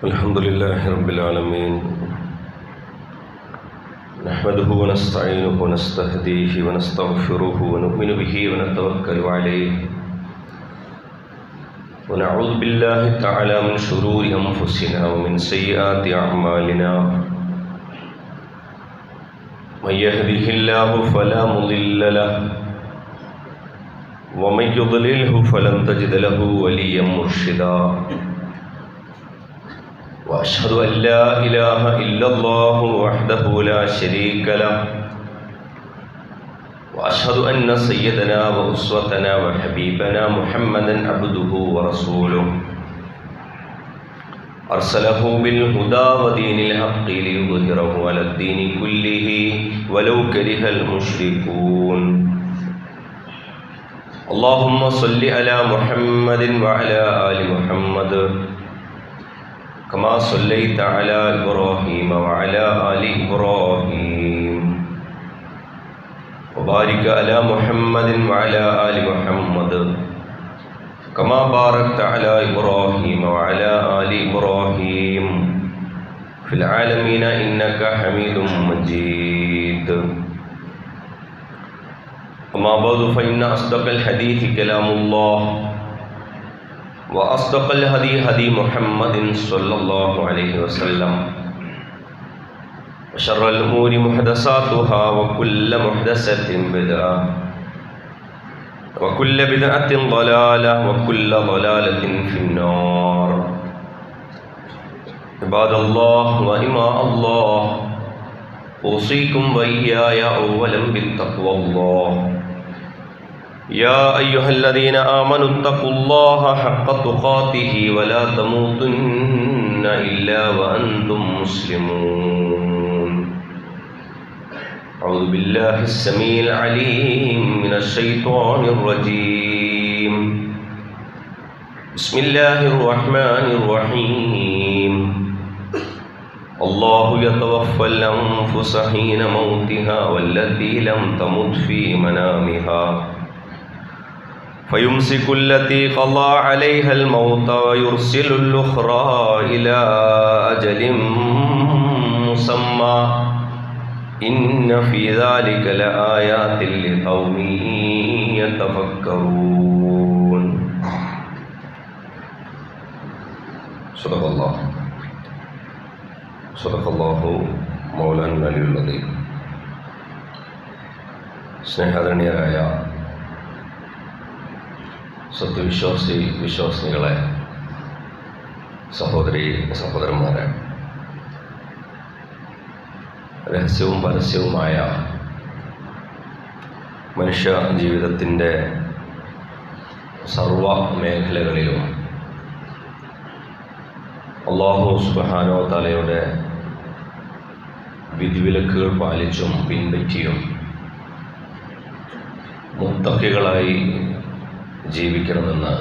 الحمد لله رب العالمين نحمده ونستعينه ونستهديه ونستغفره ونؤمن به ونتوكل عليه ونعوذ بالله تعالى من شرور أنفسنا ومن سيئات أعمالنا من يهده الله فلا مضل له ومن يضلله فلن تجد له وليا مرشدا وأشهد أن لا إله إلا الله وحده لا شريك له وأشهد أن سيدنا وأسوتنا وحبيبنا محمدا عبده ورسوله أرسله بالهدى ودين الحق ليظهره على الدين كله ولو كره المشركون اللهم صل على محمد وعلى آل محمد كما صليت على إبراهيم وعلى آل إبراهيم وبارك على محمد وعلى آل محمد كما باركت على إبراهيم وعلى آل إبراهيم في العالمين إنك حميد مجيد أما بعد فإن أصدق الحديث كلام الله وأصدق الهدي هدي محمد صلى الله عليه وسلم وشر الأمور محدثاتها وكل محدثة بدعة وكل بدعة ضلالة وكل ضلالة في النار عباد الله وإماء الله أوصيكم وإياي أولا بالتقوى الله يا أيها الذين آمنوا اتقوا الله حق تقاته ولا تموتن إلا وأنتم مسلمون أعوذ بالله السميع العليم من الشيطان الرجيم بسم الله الرحمن الرحيم الله يتوفى الأنفس حين موتها والتي لم تمت في منامها فيمسك التي قضى عليها الموت ويرسل الأخرى إلى أجل مسمى إن في ذلك لآيات لقوم يتفكرون صدق الله مولانا العلي العظيم സ്നേഹാദരണീയരായ വിശ്വാസികളെ സഹോദരന്മാരെ, രഹസ്യവും പരസ്യവുമായ മനുഷ്യ ജീവിതത്തിൻ്റെ സർവ മേഖലകളിലും അല്ലാഹു സുബ്ഹാനഹു വ തആലയുടെ വിധിവിലക്കുകൾ പാലിച്ചും പിൻപറ്റിയും മുത്തഖികളായി ജീവിക്കണമെന്ന്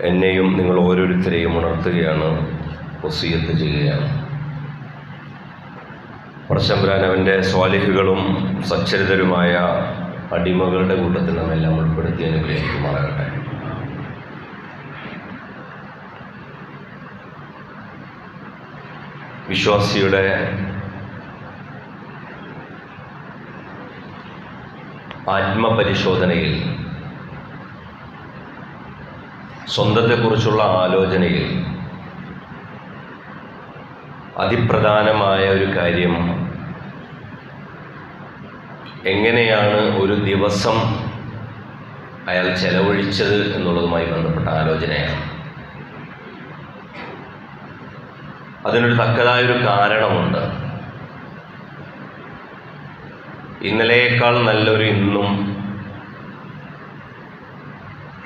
എന്നെയും നിങ്ങൾ ഓരോരുത്തരെയും ഉണർത്തുകയാണ്, വസിയത്ത് ചെയ്യുകയാണ്. പടച്ചതമ്പുരാൻ അവൻ്റെ സ്വാലിഹുകളും സച്ചരിതരുമായ അടിമകളുടെ കൂട്ടത്തിൽ നമ്മെല്ലാം ഉൾപ്പെടുത്തി അനുഗ്രഹിക്കുമാറാകട്ടെ. വിശ്വാസിയുടെ ആത്മപരിശോധനയിൽ, സ്വന്തത്തെക്കുറിച്ചുള്ള ആലോചനയിൽ അതിപ്രധാനമായ ഒരു കാര്യം എങ്ങനെയാണ് ഒരു ദിവസം അയാൾ ചെലവഴിച്ചത് എന്നുള്ളതുമായി ബന്ധപ്പെട്ട ആലോചനയാണ്. അതിനൊരു തക്കതായൊരു കാരണമുണ്ട്. ഇന്നലെയേക്കാൾ നല്ലൊരു ഇന്നും,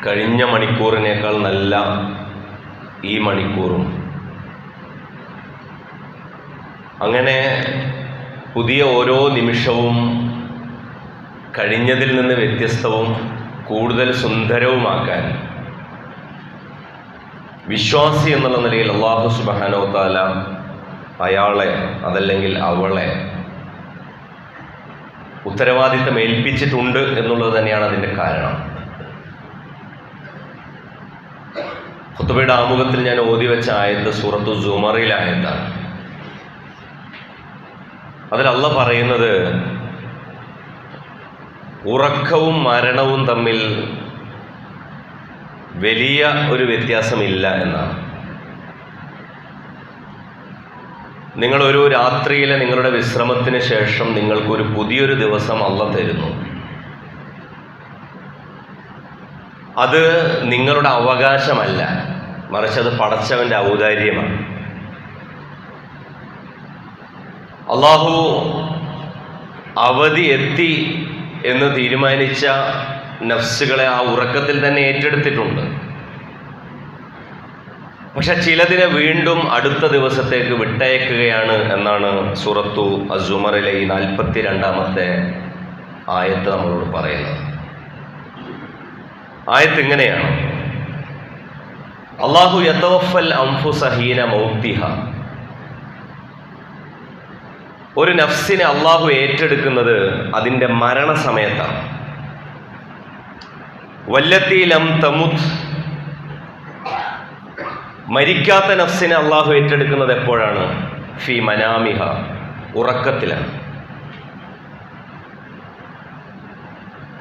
കഴിഞ്ഞ മണിക്കൂറിനേക്കാൾ നല്ല ഈ മണിക്കൂറും, അങ്ങനെ പുതിയ ഓരോ നിമിഷവും കഴിഞ്ഞതിൽ നിന്ന് വ്യത്യസ്തവും കൂടുതൽ സുന്ദരവുമാക്കാൻ വിശ്വാസി എന്നുള്ള നിലയിൽ അല്ലാഹു സുബ്ഹാനഹു വ തആല അയാളെ അതല്ലെങ്കിൽ അവളെ ഉത്തരവാദിത്തം ഏൽപ്പിച്ചിട്ടുണ്ട് എന്നുള്ളത് തന്നെയാണ് അതിൻ്റെ കാരണം. ഖുതുബയുടെ ആമുഖത്തിൽ ഞാൻ ഓതി വെച്ച ആയത്ത് സൂറത്തു സുമറിലെ ആയത്താണ്. അതിൽ അല്ലാഹ് പറയുന്നത് ഉറക്കവും മരണവും തമ്മിൽ വലിയ ഒരു വ്യത്യാസമില്ല എന്നാണ്. നിങ്ങളൊരു രാത്രിയിലെ നിങ്ങളുടെ വിശ്രമത്തിന് ശേഷം നിങ്ങൾക്കൊരു പുതിയൊരു ദിവസം അല്ലാഹ് തരുന്നു. അത് നിങ്ങളുടെ അവകാശമല്ല, മറിച്ച് അത് പടച്ചവൻ്റെ ഔദാര്യമാണ്. അല്ലാഹു അവധി എത്തി എന്ന് തീരുമാനിച്ച നഫ്സുകളെ ആ ഉറക്കത്തിൽ തന്നെ ഏറ്റെടുത്തിട്ടുണ്ട്. പക്ഷെ ചിലതിനെ വീണ്ടും അടുത്ത ദിവസത്തേക്ക് വിട്ടയക്കുകയാണ് എന്നാണ് സൂറത്തു അസുമറിലെ ഈ 42-ാമത്തെ ആയത്ത് നമ്മളോട് പറയുന്നത്. ആയത്ത് ഇങ്ങനെയാണ്: അല്ലാഹു യതവഫൽ അൻഫുസ ഹീന മൗതിഹ. ഒരു നഫ്സിനെ അല്ലാഹു ഏറ്റെടുക്കുന്നത് അതിൻ്റെ മരണസമയത്താണ്. വല്ലത്തി ലം തമുത്. മരിക്കാത്ത നഫ്സിനെ അല്ലാഹു ഏറ്റെടുക്കുന്നത് എപ്പോഴാണ്? ഫി മനാമിഹ, ഉറക്കത്തിലാണ്.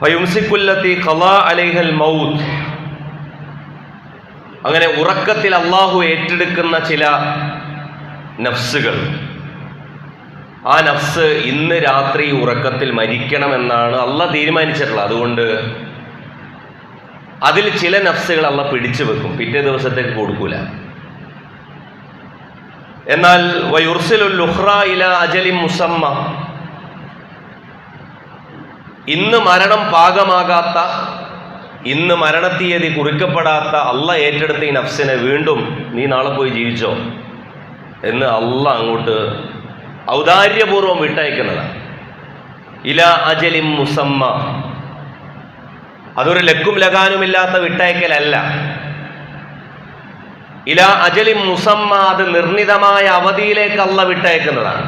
ഫയുംസിക്കുല്ലത്തി ഖളാ അലൈഹൽ മൗത്ത്. അങ്ങനെ ഉറക്കത്തിൽ അല്ലാഹു ഏറ്റെടുക്കുന്ന ചില നഫ്സുകൾ, ആ നഫ്സ് ഇന്ന് രാത്രി ഉറക്കത്തിൽ മരിക്കണമെന്നാണ് അല്ലാഹ് തീരുമാനിച്ചിട്ടുള്ളത്. അതുകൊണ്ട് അതിൽ ചില നഫ്സുകൾ അല്ലാഹ് പിടിച്ചു വെക്കും, പിറ്റേ ദിവസത്തേക്ക് കൊടുക്കൂല. എന്നാൽ വയുർസിലുൽ ഉഖ്റാ ഇലാ അജലിൻ മുസമ്മ. ഇന്ന് മരണം പാകമാകാത്ത, ഇന്ന് മരണത്തീയതി കുറിക്കപ്പെടാത്ത അല്ലാഹ് ഏറ്റെടുത്ത ഈ നഫ്സിനെ വീണ്ടും നീ നാളെ പോയി ജീവിച്ചോ എന്ന് അല്ലാഹ് അങ്ങോട്ട് ഔദാര്യപൂർവം വിട്ടയക്കുന്നതാണ്. ഇലാ അജലിൻ മുസമ്മ. അതൊരു ലക്കും ലഗാനുമില്ലാത്ത വിട്ടയക്കലല്ല. ഇലാ അജലിൻ മുസമ്മ, അത് നിർണിതമായ അവധിയിലേക്ക് അല്ലാഹ് വിട്ടയക്കുന്നതാണ്.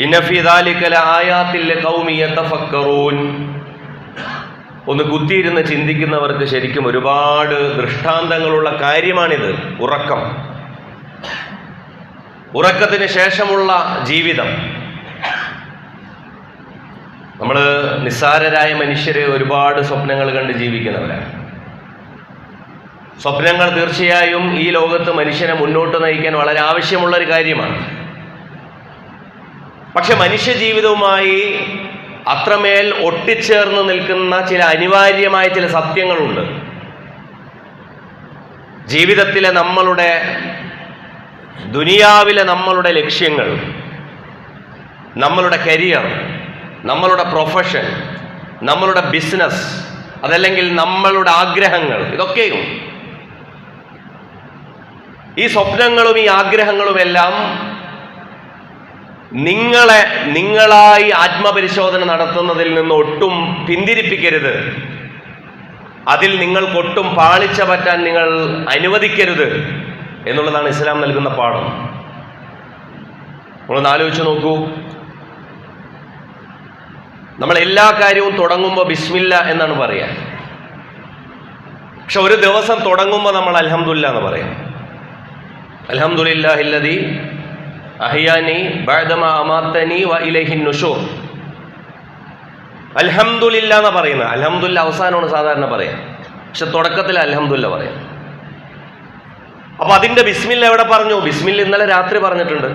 ഇന്ന ഫീ ദാലിക ലആയാതിൻ ലിഖൗമി യതഫക്കറൂൻ. ഒന്ന് കുത്തിയിരുന്ന് ചിന്തിക്കുന്നവർക്ക് ശരിക്കും ഒരുപാട് ദൃഷ്ടാന്തങ്ങളുള്ള കാര്യമാണിത്. ഉറക്കം, ഉറക്കത്തിന് ശേഷമുള്ള ജീവിതം. നമ്മൾ നിസ്സാരരായ മനുഷ്യർ ഒരുപാട് സ്വപ്നങ്ങൾ കണ്ട് ജീവിക്കുന്നവരാണ്. സ്വപ്നങ്ങൾ തീർച്ചയായും ഈ ലോകത്ത് മനുഷ്യനെ മുന്നോട്ട് നയിക്കാൻ വളരെ ആവശ്യമുള്ളൊരു കാര്യമാണ്. പക്ഷെ മനുഷ്യ ജീവിതവുമായി അത്രമേൽ ഒട്ടിച്ചേർന്ന് നിൽക്കുന്ന ചില അനിവാര്യമായ ചില സത്യങ്ങളുണ്ട്. ജീവിതത്തിലെ നമ്മളുടെ, ദുനിയാവിലെ നമ്മളുടെ ലക്ഷ്യങ്ങൾ, നമ്മളുടെ കരിയർ, നമ്മളുടെ പ്രൊഫഷൻ, നമ്മളുടെ ബിസിനസ്, അതല്ലെങ്കിൽ നമ്മളുടെ ആഗ്രഹങ്ങൾ, ഇതൊക്കെയും ഈ സ്വപ്നങ്ങളും ഈ ആഗ്രഹങ്ങളുമെല്ലാം നിങ്ങളായി ആത്മപരിശോധന നടത്തുന്നതിൽ നിന്ന് ഒട്ടും പിന്തിരിപ്പിക്കരുത്. അതിൽ നിങ്ങൾക്കൊട്ടും പാളിച്ച പറ്റാൻ നിങ്ങൾ അനുവദിക്കരുത് എന്നുള്ളതാണ് ഇസ്ലാം നൽകുന്ന പാഠം. നമ്മളൊന്ന് ആലോചിച്ച് നോക്കൂ. നമ്മൾ എല്ലാ കാര്യവും തുടങ്ങുമ്പോൾ ബിസ്മില്ല എന്നാണ് പറയുക. പക്ഷെ ഒരു ദിവസം തുടങ്ങുമ്പോൾ നമ്മൾ അൽഹംദുലില്ലാ എന്ന് പറയാം. അൽഹംദുലില്ലാഹില്ലദീ അഹ്യാനി ബഅദമാ അമാതനി വ ഇലൈഹിൻ നുശൂർ. അൽഹംദുലില്ലാ എന്ന് പറയുന്നത്. അൽഹംദുലില്ലാ അവസാനമാണ് സാധാരണ പറയാം, പക്ഷെ തുടക്കത്തിൽ അൽഹംദുലില്ലാ പറയാം. അപ്പൊ അതിന്റെ ബിസ്മില്ല എവിടെ പറഞ്ഞു? ബിസ്മില്ല ഇന്നലെ രാത്രി പറഞ്ഞിട്ടുണ്ട്.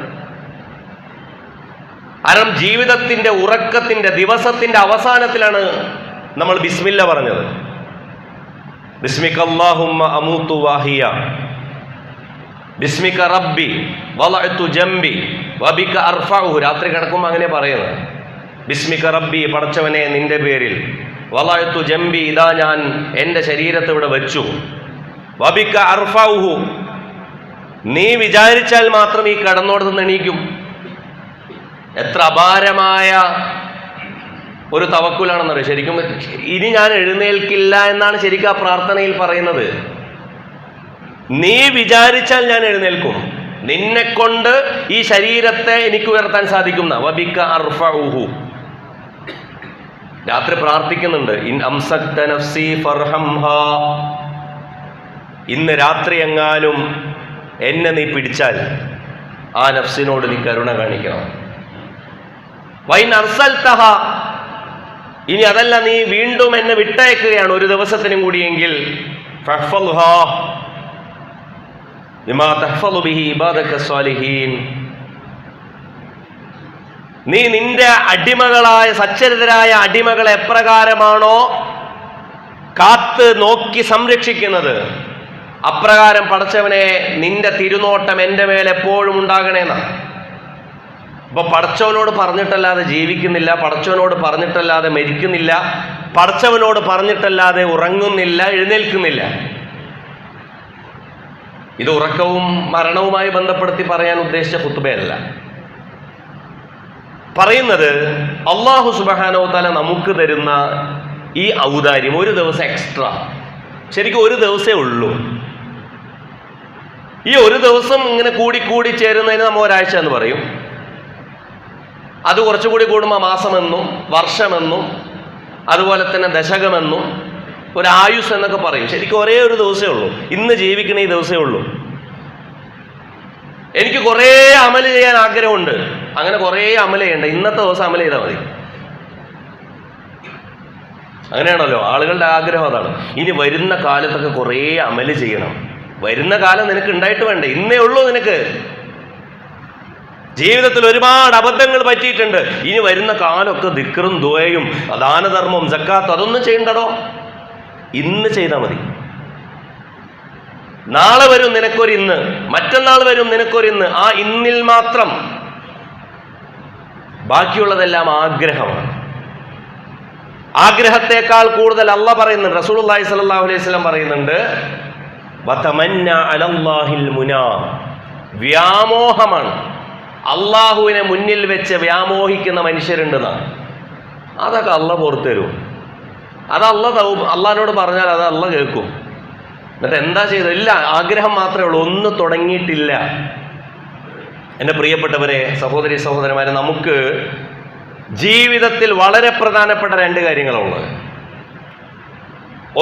കാരണം ജീവിതത്തിന്റെ, ഉറക്കത്തിന്റെ, ദിവസത്തിന്റെ അവസാനത്തിലാണ് നമ്മൾ ബിസ്മില്ല പറഞ്ഞത്. ബിസ്മിക അല്ലാഹുമ്മ അമൂതു വഹിയ, ബിസ്മിക റബ്ബി വളഅതു ജംബി വബിക അർഫഉഹു. രാത്രി കിടക്കുമ്പോൾ അങ്ങനെ പറയുന്നത്. ബിസ്മിക റബ്ബി, പടച്ചവനെ നിന്റെ പേരിൽ, വളഅതു ജംബി, ഇതാ ഞാൻ എൻ്റെ ശരീരത്തെ ഇവിടെ വെച്ചു, വബിക അർഫഉഹു, നീ വിചാരിച്ചാൽ മാത്രം ഈ കിടന്നോടത്ത് എണീക്കും. എത്ര അപാരമായ ഒരു തവക്കുലാണെന്നറിയാം. ശരിക്കും ഇനി ഞാൻ എഴുന്നേൽക്കില്ല എന്നാണ് ശരിക്കും ആ പ്രാർത്ഥനയിൽ പറയുന്നത്. നീ വിചാരിച്ചാൽ ഞാൻ എഴുന്നേൽക്കും, നിന്നെ കൊണ്ട് ഈ ശരീരത്തെ എനിക്ക് ഉയർത്താൻ സാധിക്കുന്ന. വബിക അർഫഉഹു. രാത്രി പ്രാർത്ഥിക്കുന്നുണ്ട്, ഇൻ അംസക്ത നഫ്സി ഫർഹംഹാ, ഇന്ന് രാത്രി എങ്ങാനും എന്നെ നീ പിടിച്ചാൽ ആ നഫ്സിനോട് നീ കരുണ കാണിക്കണം. വൈൻ അർസൽതഹ, ഇനി അതല്ല നീ വീണ്ടും എന്നെ വിട്ടയക്കുകയാണ് ഒരു ദിവസത്തിനും കൂടിയെങ്കിൽ, ഫഹ്ഫൽഹാ ബിമാ തഹ്ഫളു ബിഹി ഇബാദക സ്വാലിഹീൻ, നീ നിന്റെ അടിമകളായ സച്ചരിതരായ അടിമകളെ എപ്രകാരമാണോ കാത്ത് നോക്കി സംരക്ഷിക്കുന്നത്, അപ്രകാരം പടച്ചവനെ നിന്റെ തിരുനോട്ടം എൻ്റെ മേൽ എപ്പോഴും ഉണ്ടാകണേന്ന. അപ്പൊ പടച്ചവനോട് പറഞ്ഞിട്ടല്ലാതെ ജീവിക്കുന്നില്ല, പടച്ചവനോട് പറഞ്ഞിട്ടല്ലാതെ മരിക്കുന്നില്ല, പടച്ചവനോട് പറഞ്ഞിട്ടല്ലാതെ ഉറങ്ങുന്നില്ല, എഴുന്നേൽക്കുന്നില്ല. ഇത് ഉറക്കവും മരണവുമായി ബന്ധപ്പെടുത്തി പറയാൻ ഉദ്ദേശിച്ച ഖുത്ബയല്ല. പറയുന്നത് അല്ലാഹു സുബ്ഹാനഹു വ തആല നമുക്ക് തരുന്ന ഈ ഔദാര്യം, ഒരു ദിവസം എക്സ്ട്രാ, ശരിക്കും ഒരു ദിവസമേ ഉള്ളൂ. ഈ ഒരു ദിവസം ഇങ്ങനെ കൂടി ചേരുന്നതിന് നമ്മൾ ഒരാഴ്ച എന്ന് പറയും. അത് കുറച്ചുകൂടി കൂടുമ്പോൾ മാസമെന്നും വർഷമെന്നും അതുപോലെ തന്നെ ദശകമെന്നും ഒരായുസ് എന്നൊക്കെ പറയും. ശരിക്കും ഒരേ ഒരു ദിവസമേ ഉള്ളൂ. ഇന്ന് ജീവിക്കണ ഈ ദിവസമേ ഉള്ളൂ. എനിക്ക് കുറേ അമൽ ചെയ്യാൻ ആഗ്രഹമുണ്ട്, അങ്ങനെ കുറേ അമൽ ചെയ്യണ്ട, ഇന്നത്തെ ദിവസം അമൽ ചെയ്താൽ മതി. അങ്ങനെയാണല്ലോ ആളുകളുടെ ആഗ്രഹം, അതാണ്. ഇനി വരുന്ന കാലത്തൊക്കെ കുറേ അമൽ ചെയ്യണം. വരുന്ന കാലം നിനക്ക് ഉണ്ടായിട്ട് വേണ്ടേ? ഇന്നേ ഉള്ളൂ നിനക്ക്. ജീവിതത്തിൽ ഒരുപാട് അബദ്ധങ്ങൾ പറ്റിയിട്ടുണ്ട്. ഇനി വരുന്ന കാലമൊക്കെ ദിക്റും ദുആയും ദാനധർമ്മവും സക്കാത്തും അതൊന്നും ചെയ്യണ്ടടോ, ഇന്ന് ചെയ്താൽ മതി. നാളെ വരും നിനക്കൊരു ഇന്ന്, മറ്റന്നാൾ വരും നിനക്കൊരു ഇന്ന്. ആ ഇന്നിൽ മാത്രം, ബാക്കിയുള്ളതെല്ലാം ആഗ്രഹമാണ്. ആഗ്രഹത്തെക്കാൾ കൂടുതൽ അല്ലാഹ് പറയുന്നുണ്ട്, റസൂലുള്ളാഹി സ്വല്ലല്ലാഹു അലൈഹി വസല്ലം പറയുന്നുണ്ട്, വതമന്ന അലല്ലാഹിൽ മുനാ, വ്യാമോഹമാണ്. അള്ളാഹുവിനെ മുന്നിൽ വെച്ച് വ്യാമോഹിക്കുന്ന മനുഷ്യരുണ്ടെന്നാണ്. അതൊക്കെ അള്ളാഹ് പുറത്തു തരും. അത് അള്ളാഹിനോട് പറഞ്ഞാൽ അത് അള്ളാഹ് കേൾക്കും. എന്നിട്ട് എന്താ ചെയ്തത്? ഇല്ല, ആഗ്രഹം മാത്രമേ ഉള്ളൂ, ഒന്നും തുടങ്ങിയിട്ടില്ല. എൻ്റെ പ്രിയപ്പെട്ടവരെ, സഹോദരി സഹോദരന്മാരെ, നമുക്ക് ജീവിതത്തിൽ വളരെ പ്രധാനപ്പെട്ട രണ്ട് കാര്യങ്ങളുള്ളത്.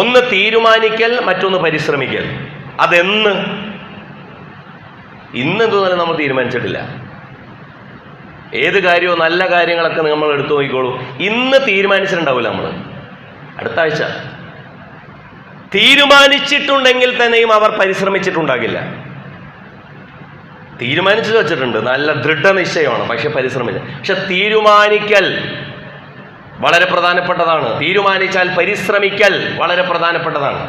ഒന്ന് തീരുമാനിക്കൽ, മറ്റൊന്ന് പരിശ്രമിക്കൽ. അതെന്ന് ഇന്നെന്തുതന്നെ നമ്മൾ തീരുമാനിച്ചിട്ടില്ല. ഏത് കാര്യവും നല്ല കാര്യങ്ങളൊക്കെ നമ്മൾ എടുത്തു നോക്കിക്കോളൂ. ഇന്ന് തീരുമാനിച്ചിട്ടുണ്ടാവില്ല, നമ്മൾ അടുത്ത ആഴ്ച തീരുമാനിച്ചിട്ടുണ്ടെങ്കിൽ തന്നെയും അവർ പരിശ്രമിച്ചിട്ടുണ്ടാകില്ല. തീരുമാനിച്ചു വെച്ചിട്ടുണ്ട്, നല്ല ദൃഢനിശ്ചയമാണ്, പക്ഷെ പരിശ്രമിച്ച. പക്ഷെ തീരുമാനിക്കൽ വളരെ പ്രധാനപ്പെട്ടതാണ്. തീരുമാനിച്ചാൽ പരിശ്രമിക്കൽ വളരെ പ്രധാനപ്പെട്ടതാണ്.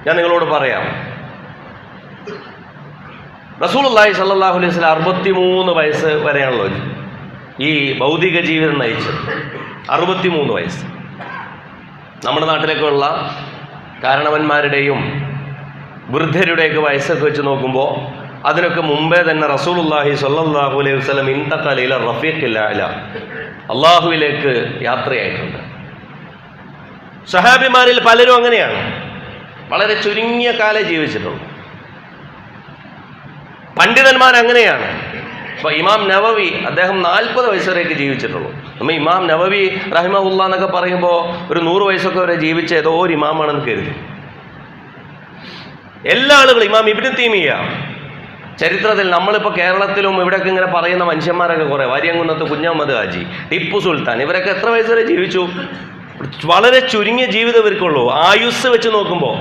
ഞാൻ നിങ്ങളോട് പറയാം, റസൂലുള്ളാഹി സ്വല്ലല്ലാഹു അലൈഹി വസല്ലം 63 വയസ്സ് വരെയാണല്ലോ ഈ ഭൗതിക ജീവിതം നയിച്ചത്. 63 വയസ്സ്. നമ്മുടെ നാട്ടിലേക്കുള്ള കാരണവന്മാരുടെയും വൃദ്ധരുടെയൊക്കെ വയസ്സൊക്കെ വെച്ച് നോക്കുമ്പോൾ അതിനൊക്കെ മുമ്പേ തന്നെ റസൂലുള്ളാഹി സ്വല്ലല്ലാഹു അലൈഹി വസല്ലം ഇൻതഖല ഇല റഫീഖിൽ അഅല, അള്ളാഹുവിലേക്ക് യാത്രയായിട്ടുണ്ട്. സഹാബിമാരിൽ പലരും അങ്ങനെയാണ്, വളരെ ചുരുങ്ങിയ കാലം ജീവിച്ചിട്ടുള്ളൂ. പണ്ഡിതന്മാർ അങ്ങനെയാണ്. ഇപ്പോൾ ഇമാം നവവി, അദ്ദേഹം 40 വയസ്സ് വരെയൊക്കെ ജീവിച്ചിട്ടുള്ളൂ. നമ്മൾ ഇമാം നവവി റഹിമഹുല്ലാ എന്നൊക്കെ പറയുമ്പോൾ ഒരു 100 വയസ്സൊക്കെ വരെ ജീവിച്ച ഏതോ ഒരു ഇമാമാണെന്ന് കരുതി. എല്ലാ ആളുകളും, ഇമാം ഇബ്നു തൈമിയ്യ, ചരിത്രത്തിൽ നമ്മളിപ്പോൾ കേരളത്തിലും ഇവിടെയൊക്കെ ഇങ്ങനെ പറയുന്ന മനുഷ്യന്മാരൊക്കെ കുറേ, വാര്യംകുന്നത്ത് കുഞ്ഞഹമ്മദ് ഹാജി, ടിപ്പു സുൽത്താൻ, ഇവരൊക്കെ എത്ര വയസ്സ് വരെ ജീവിച്ചു? വളരെ ചുരുങ്ങിയ ജീവിതം ഇവർക്കുള്ളൂ ആയുസ് വെച്ച് നോക്കുമ്പോൾ.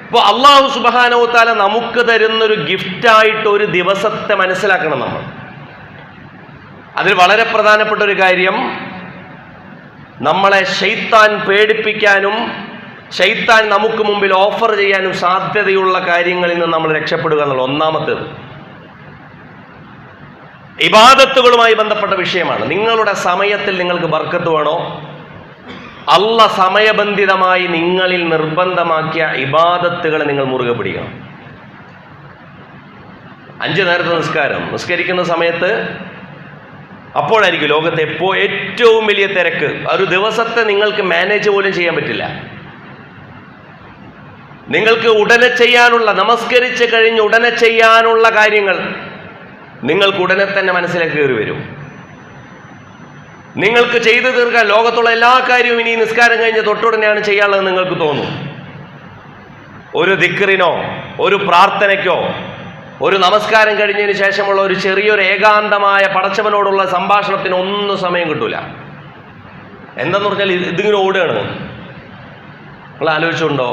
അപ്പോൾ അല്ലാഹു സുബ്ഹാനഹു വ തആല നമുക്ക് തരുന്നൊരു ഗിഫ്റ്റായിട്ട് ഒരു ദിവസത്തെ മനസ്സിലാക്കണം നമ്മൾ. അതിൽ വളരെ പ്രധാനപ്പെട്ട ഒരു കാര്യം, നമ്മളെ ശൈത്താൻ പേടിപ്പിക്കാനും ശൈത്താൻ നമുക്ക് മുമ്പിൽ ഓഫർ ചെയ്യാനും സാധ്യതയുള്ള കാര്യങ്ങളിൽ നിന്ന് നമ്മൾ രക്ഷപ്പെടുക എന്നുള്ള ഒന്നാമത്തേത് ഇബാദത്തുകളുമായി ബന്ധപ്പെട്ട വിഷയമാണ്. നിങ്ങളുടെ സമയത്തിൽ നിങ്ങൾക്ക് ബർക്കത്ത് വേണോ? അല്ലാഹ് സമയബന്ധിതമായി നിങ്ങളിൽ നിർബന്ധമാക്കിയ ഇബാദത്തുകൾ നിങ്ങൾ മുറുകെ പിടിക്കണം. 5 നേരത്തെ നിസ്കരിക്കുന്ന സമയത്ത് അപ്പോഴായിരിക്കും ലോകത്തെ ഏറ്റവും വലിയ തിരക്ക്. ഒരു ദിവസത്തെ നിങ്ങൾക്ക് മാനേജ് പോലും ചെയ്യാൻ പറ്റില്ല. നിങ്ങൾക്ക് ഉടനെ ചെയ്യാനുള്ള, നമസ്കരിച്ച് കഴിഞ്ഞ് ഉടനെ ചെയ്യാനുള്ള കാര്യങ്ങൾ നിങ്ങൾക്ക് ഉടനെ തന്നെ മനസ്സിലേക്ക് കയറി വരും. നിങ്ങൾക്ക് ചെയ്തു തീർക്കാൻ ലോകത്തുള്ള എല്ലാ കാര്യവും ഇനി നിസ്കാരം കഴിഞ്ഞ് തൊട്ടുടനെയാണ് ചെയ്യാനുള്ളത് നിങ്ങൾക്ക് തോന്നും. ഒരു ദിക്റിനോ ഒരു പ്രാർത്ഥനയ്ക്കോ ഒരു നമസ്കാരം കഴിഞ്ഞതിന് ശേഷമുള്ള ഒരു ചെറിയൊരു ഏകാന്തമായ പടച്ചവനോടുള്ള സംഭാഷണത്തിന് ഒന്നും സമയം കിട്ടൂല. എന്താന്ന് പറഞ്ഞാൽ ഇതിങ്ങനെ ഓടുകയാണ്. നിങ്ങൾ ആലോചിച്ചുകൊണ്ടോ?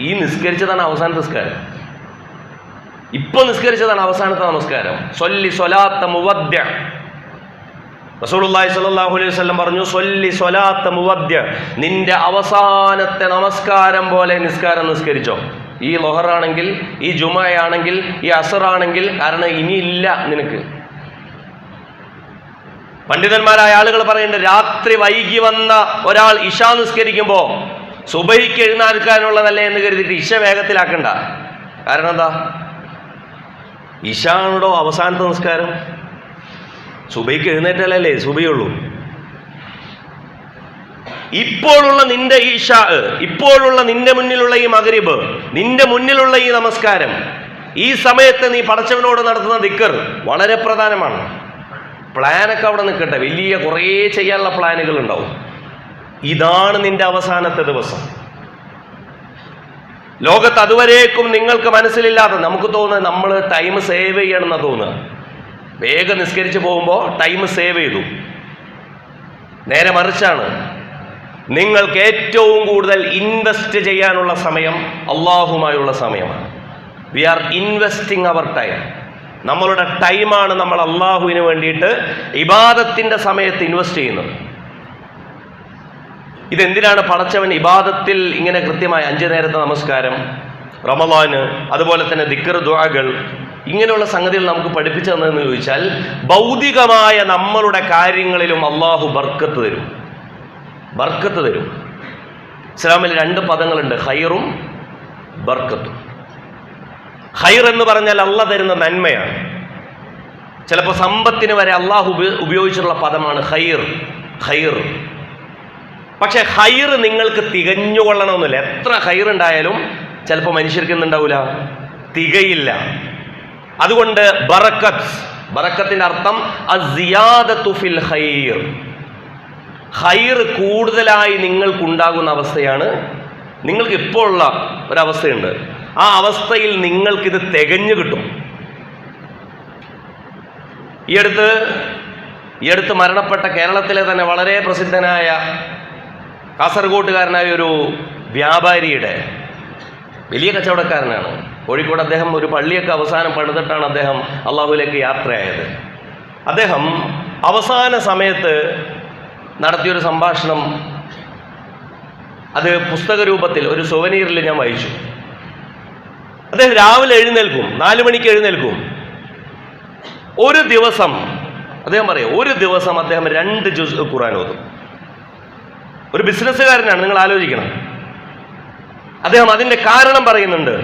ഈ നിസ്കരിച്ചതാണ് അവസാനത്തെ നിസ്കാരം. ഇപ്പൊ നിസ്കരിച്ചതാണ് അവസാനത്തെ നമസ്കാരം. സ്വല്ലി സ്വലാത്ത മുവദ്യ. റസൂലുള്ളാഹി സ്വല്ലല്ലാഹു അലൈഹി വസല്ലം പറഞ്ഞു, സ്വല്ലി സ്വലാത്ത മുവദ്യ, നിന്റെ അവസാനത്തെ നമസ്കാരം പോലെ നിസ്കാരം നിസ്കരിച്ചോ. ഈ ലൊഹറാണെങ്കിൽ, ഈ ജുമയാണെങ്കിൽ, ഈ അസറാണെങ്കിൽ, കാരണം ഇനിയില്ല നിനക്ക്. പണ്ഡിതന്മാരായ ആളുകൾ പറയുന്നുണ്ട്, രാത്രി വൈകി വന്ന ഒരാൾ ഇശാ നിസ്കരിക്കുമ്പോൾ സുബഹിക്ക് എഴുന്നേൽക്കാനുള്ളതല്ലേ എന്ന് കരുതിയിട്ട് ഇശ വേഗത്തിലാക്കണ്ട. കാരണം എന്താ? ഇശാണോ അവസാനത്തെ നിസ്കാരം? സുബഹിക്ക് എഴുന്നേറ്റാലല്ലേ സുബഹിയുള്ളൂ. ഇപ്പോഴുള്ള നിന്റെ ഇശാ, ഇപ്പോഴുള്ള നിന്റെ മുന്നിലുള്ള ഈ മഗ്രിബ്, നിന്റെ മുന്നിലുള്ള ഈ നമസ്കാരം, ഈ സമയത്ത് നീ പടച്ചവനോട് നടത്തുന്ന ദിക്ർ വളരെ പ്രധാനമാണ്. പ്ലാനൊക്കെ അവിടെ നിൽക്കട്ടെ, വലിയ കുറേ ചെയ്യാനുള്ള പ്ലാനുകൾ ഉണ്ടാവും. ഇതാണ് നിന്റെ അവസാനത്തെ ദിവസം. ലോകത്ത് അതുവരേക്കും നിങ്ങൾക്ക് മനസ്സിലില്ലാതെ നമുക്ക് തോന്നുന്നത് നമ്മൾ ടൈം സേവ് ചെയ്യണമെന്നാ തോന്നുക. വേഗം നിസ്കരിച്ച് പോകുമ്പോൾ ടൈം സേവ് ചെയ്തു. നേരെ മറിച്ചാണ്, നിങ്ങൾക്ക് ഏറ്റവും കൂടുതൽ ഇൻവെസ്റ്റ് ചെയ്യാനുള്ള സമയം അള്ളാഹുമായുള്ള സമയമാണ്. We are investing our time. നമ്മളുടെ ടൈമാണ് നമ്മൾ അള്ളാഹുവിന് വേണ്ടിയിട്ട് ഇബാദത്തിന്റെ സമയത്ത് ഇൻവെസ്റ്റ് ചെയ്യുന്നത്. ഇതെന്തിനാണ് പടച്ചവൻ ഇബാദത്തിൽ ഇങ്ങനെ കൃത്യമായി 5 നേരത്തെ നമസ്കാരം, റമളാന്, അതുപോലെ തന്നെ ദിക്ർ ദുആകൾ, ഇങ്ങനെയുള്ള സംഗതികൾ നമുക്ക് പഠിപ്പിച്ചു തന്നതെന്ന് ചോദിച്ചാൽ, ഭൗതികമായ നമ്മളുടെ കാര്യങ്ങളിലും അള്ളാഹു ബർക്കത്ത് തരും. ബർക്കത്ത് തരും. ഇസ്ലാമിൽ 2 പദങ്ങളുണ്ട്, ഖൈറും ബർക്കത്തും. ഖൈർ എന്ന് പറഞ്ഞാൽ അള്ളാഹ് തരുന്ന നന്മയാണ്. ചിലപ്പോൾ സമ്പത്തിന് വരെ അള്ളാഹു ഉപയോഗിച്ചിട്ടുള്ള പദമാണ് ഖൈർ. ഖൈർ. പക്ഷെ ഖൈർ നിങ്ങൾക്ക് തികഞ്ഞുകൊള്ളണമെന്നില്ല. എത്ര ഖൈർ ഉണ്ടായാലും ചിലപ്പോൾ മനുഷ്യർക്ക് എന്തുണ്ടാവില്ല, തികയില്ല. അതുകൊണ്ട് ബറക്കത്ത്, ബറക്കത്തിന്റെ അർത്ഥം അസിയാദത്തു ഫിൽ ഖൈർ. ഖൈർ കൂടുതലായി നിങ്ങൾക്കുണ്ടാകുന്ന അവസ്ഥയാണ്. നിങ്ങൾക്ക് ഇപ്പോൾ ഉള്ള ഒരവസ്ഥയുണ്ട്, ആ അവസ്ഥയിൽ നിങ്ങൾക്കിത് തികഞ്ഞു കിട്ടും. ഈ അടുത്ത് മരണപ്പെട്ട കേരളത്തിലെ തന്നെ വളരെ പ്രസിദ്ധനായ കാസർഗോട്ടുകാരനായ ഒരു വ്യാപാരിയുടെ, വലിയ കച്ചവടക്കാരനാണ്, കോഴിക്കോട്. അദ്ദേഹം ഒരു പള്ളിയൊക്കെ അവസാനം പണിതിട്ടാണ് അദ്ദേഹം അള്ളാഹുവിലേക്ക് യാത്രയായത്. അദ്ദേഹം അവസാന സമയത്ത് നടത്തിയൊരു സംഭാഷണം, അത് പുസ്തക രൂപത്തിൽ ഒരു സുവനീറിൽ ഞാൻ വായിച്ചു. അദ്ദേഹം രാവിലെ എഴുന്നേൽക്കും, 4 മണിക്ക് എഴുന്നേൽക്കും. ഒരു ദിവസം അദ്ദേഹം പറയും, ഒരു ദിവസം അദ്ദേഹം 2 ജുസ് ഖുർആൻ ഓതും. ഒരു ബിസിനസ്സുകാരനാണ്, നിങ്ങൾ ആലോചിക്കണം. അദ്ദേഹം അതിൻ്റെ കാരണം പറയുന്നുണ്ട്.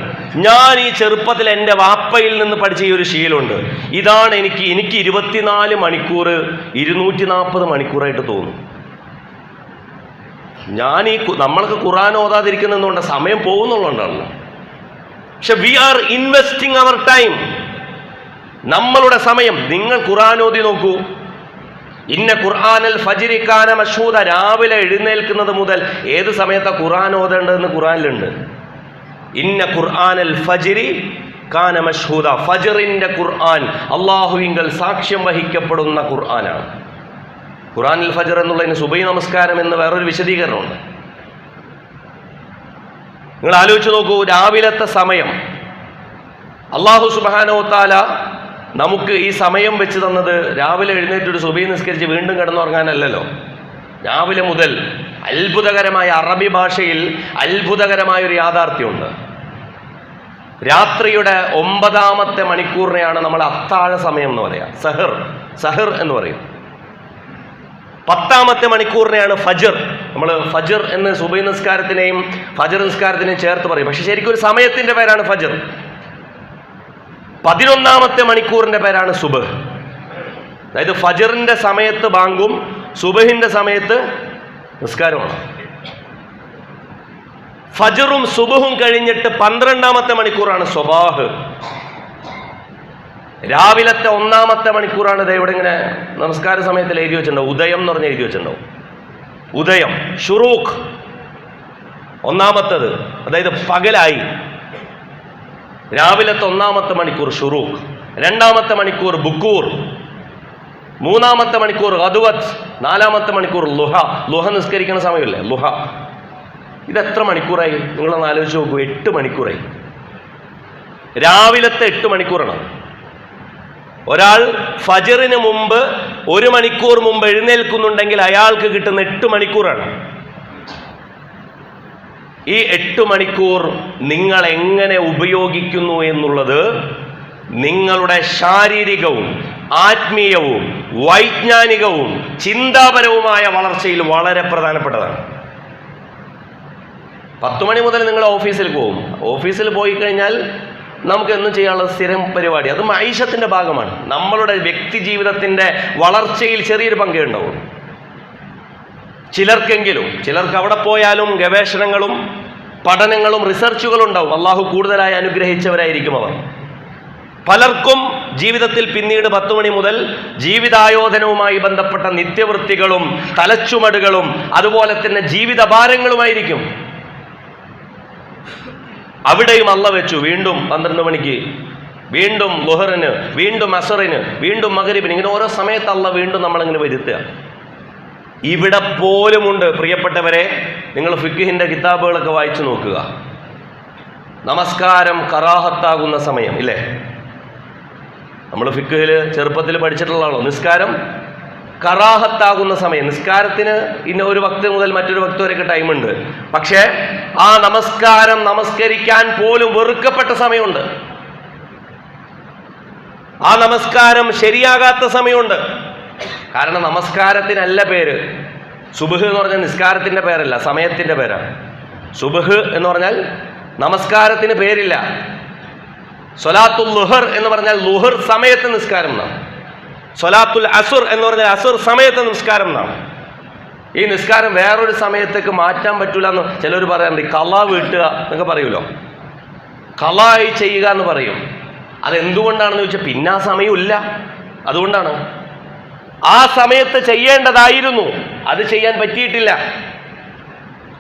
ഞാൻ ഈ ചെറുപ്പത്തിൽ എൻ്റെ വാപ്പയിൽ നിന്ന് പഠിച്ച ഈ ഒരു ശീലമുണ്ട്. ഇതാണ് എനിക്ക് 24 മണിക്കൂർ 240 മണിക്കൂറായിട്ട് തോന്നും. നമ്മൾക്ക് ഖുർആൻ ഓതാതിരിക്കുന്നതുകൊണ്ട് സമയം പോകുന്നുള്ളതുകൊണ്ടാണല്ലോ. പക്ഷെ we are investing our time. നമ്മളുടെ സമയം, നിങ്ങൾ ഖുർആൻ ഓതി നോക്കൂ. ഇന്ന ഖുർആനൽ ഫജ്രി കാന മശ്ഹൂദ. രാവിലെ എഴുന്നേൽക്കുന്നത് മുതൽ ഏത് സമയത്താ ഖുർആൻ ഓതേണ്ടതെന്ന് ഖുർആനിലുണ്ട്. ഇന്ന ഖുർആനൽ ഫജ്രി കാന മശ്ഹൂദ. ഫജ്റിന്റെ ഖുർആൻ അള്ളാഹുവിങ്കൽ സാക്ഷ്യം വഹിക്കപ്പെടുന്ന ഖുർആനാണ്. ഖുർആനിൽ ഫജ്ർ എന്നുള്ളതിന് സുബഹി നമസ്കാരം എന്ന് വേറൊരു വിശദീകരണമുണ്ട്. നിങ്ങൾ ആലോചിച്ച് നോക്കൂ, രാവിലത്തെ സമയം അള്ളാഹു സുബ്ഹാനഹു വ തആല നമുക്ക് ഈ സമയം വെച്ച് തന്നത് രാവിലെ എഴുന്നേറ്റൊരു സുബഹി നിസ്കരിച്ച് വീണ്ടും കിടന്നുറങ്ങാനല്ലല്ലോ. രാവിലെ മുതൽ അത്ഭുതകരമായ, അറബി ഭാഷയിൽ അത്ഭുതകരമായൊരു യാഥാർത്ഥ്യമുണ്ട്. രാത്രിയുടെ 9ാമത്തെ മണിക്കൂറിനെയാണ് നമ്മൾ അത്താഴ സമയം എന്ന് പറയാം, സഹർ എന്ന് പറയും. 10ാമത്തെ മണിക്കൂറിനെയാണ് ഫജ്ർ. നമ്മൾ ഫജ്ർ എന്ന് സുബഹി നിസ്കാരത്തിനെയും ഫജ്ർ നിസ്കാരത്തിനെയും ചേർത്ത് പറയും. പക്ഷെ ശരിക്കും ഒരു സമയത്തിന്റെ പേരാണ് ഫജ്ർ. 11ാമത്തെ മണിക്കൂറിന്റെ പേരാണ് സുബഹ്. അതായത് ഫജ്റിന്റെ സമയത്ത് ബാങ്കും സുബഹിന്റെ സമയത്ത് നിസ്കാരമാണ്. ഫജ്റും സുബഹും കഴിഞ്ഞിട്ട് 12ാമത്തെ മണിക്കൂറാണ് സ്വബാഹ്. രാവിലത്തെ 1-ാമത്തെ മണിക്കൂറാണ് ഇത്. ഇവിടെ ഇങ്ങനെ നമസ്കാര സമയത്തിൽ എഴുതി വെച്ചിട്ടുണ്ടാവും, ഉദയം എന്ന് പറഞ്ഞ് എഴുതി വെച്ചിട്ടുണ്ടാവും. ഉദയം, ഷുറൂഖ് 1-ാമത്തത്, അതായത് പകലായി. രാവിലത്തെ 1-ാമത്തെ മണിക്കൂർ ഷുറൂഖ്, 2-ാമത്തെ മണിക്കൂർ ബുക്കൂർ, 3-ാമത്തെ മണിക്കൂർ ഗദുവത്ത്, 4-ാമത്തെ മണിക്കൂർ ലുഹ. ലുഹ നിസ്കരിക്കുന്ന സമയമല്ലേ ലുഹ. ഇതെത്ര മണിക്കൂറായി നിങ്ങളൊന്ന് ആലോചിച്ച് നോക്കൂ. 8 മണിക്കൂറായി. രാവിലത്തെ 8 മണിക്കൂറാണ്. ഒരാൾ ഫജറിന് മുമ്പ് 1 മണിക്കൂർ മുമ്പ് എഴുന്നേൽക്കുന്നുണ്ടെങ്കിൽ അയാൾക്ക് കിട്ടുന്ന 8 മണിക്കൂറാണ്. ഈ 8 മണിക്കൂർ നിങ്ങൾ എങ്ങനെ ഉപയോഗിക്കുന്നു എന്നുള്ളത് നിങ്ങളുടെ ശാരീരികവും ആത്മീയവും വൈജ്ഞാനികവും ചിന്താപരവുമായ വളർച്ചയിൽ വളരെ പ്രധാനപ്പെട്ടതാണ്. 10 മണി മുതൽ നിങ്ങൾ ഓഫീസിൽ പോകും. ഓഫീസിൽ പോയി കഴിഞ്ഞാൽ നമുക്ക് എന്നും ചെയ്യാനുള്ള സ്ഥിരം പരിപാടി, അത് മൈഷത്തിൻ്റെ ഭാഗമാണ്. നമ്മളുടെ വ്യക്തി ജീവിതത്തിൻ്റെ വളർച്ചയിൽ ചെറിയൊരു പങ്കേ ഉണ്ടാവും. ചിലർക്ക് അവിടെ പോയാലും ഗവേഷണങ്ങളും പഠനങ്ങളും റിസർച്ചുകളും ഉണ്ടാവും. അള്ളാഹു കൂടുതലായി അനുഗ്രഹിച്ചവരായിരിക്കും അവർ. പലർക്കും ജീവിതത്തിൽ പിന്നീട് 10 മണി മുതൽ ജീവിതായോധനവുമായി ബന്ധപ്പെട്ട നിത്യവൃത്തികളും തലച്ചുമടുകളും അതുപോലെ തന്നെ ജീവിതഭാരങ്ങളുമായിരിക്കും. അവിടെയും അള്ള വെച്ചു വീണ്ടും 12 മണിക്ക്, വീണ്ടും ളുഹറിന്, വീണ്ടും അസറിന്, വീണ്ടും മഗ്രിബിന്, ഇങ്ങനെ ഓരോ സമയത്ത് അള്ള വീണ്ടും നമ്മളിങ്ങനെ വരുത്തുക. ഇവിടെ പോലുമുണ്ട് പ്രിയപ്പെട്ടവരെ, നിങ്ങൾ ഫിഖ്ഹിന്റെ കിതാബുകളൊക്കെ വായിച്ചു നോക്കുക. നമസ്കാരം കറാഹത്താകുന്ന സമയം ഇല്ലേ? നമ്മൾ ഫിഖ്ഹിൽ ചെറുപ്പത്തിൽ പഠിച്ചിട്ടുള്ളതാണല്ലോ. നിസ്കാരം കറാഹത്താകുന്ന സമയം. നിസ്കാരത്തിന് ഇന്ന ഒരു വക്ത് മുതൽ മറ്റൊരു വക്ത് വരെയൊക്കെ ടൈമുണ്ട്. പക്ഷേ ആ നമസ്കാരം നമസ്കരിക്കാൻ പോലും വെറുക്കപ്പെട്ട സമയമുണ്ട്. ആ നമസ്കാരം ശരിയാകാത്ത സമയമുണ്ട്. കാരണം നമസ്കാരത്തിനല്ല പേര്. സുബ്ഹ് എന്ന് പറഞ്ഞാൽ നിസ്കാരത്തിൻ്റെ പേരല്ല, സമയത്തിൻ്റെ പേരാണ്. സുബ്ഹ് എന്ന് പറഞ്ഞാൽ നമസ്കാരത്തിന് പേരില്ല. സ്വലാത്തുൽ ളുഹർ എന്ന് പറഞ്ഞാൽ ളുഹർ സമയത്ത് നിസ്കാരം എന്നാണ്. സ്വലാത്തുൽ അസുർ എന്ന് പറഞ്ഞാൽ അസുർ സമയത്ത് നിസ്കാരം എന്നാണ്. ഈ നിസ്കാരം വേറൊരു സമയത്തേക്ക് മാറ്റാൻ പറ്റൂല എന്ന് ചിലർ പറയാറുണ്ട്. ഖളാ വീട്ടുക എന്നൊക്കെ പറയുമല്ലോ, ഖളായി ചെയ്യുക എന്ന് പറയും. അതെന്തുകൊണ്ടാണെന്ന് ചോദിച്ചാൽ പിന്നെ ആ സമയമില്ല, അതുകൊണ്ടാണ്. ആ സമയത്ത് ചെയ്യേണ്ടതായിരുന്നു, അത് ചെയ്യാൻ പറ്റിയിട്ടില്ല.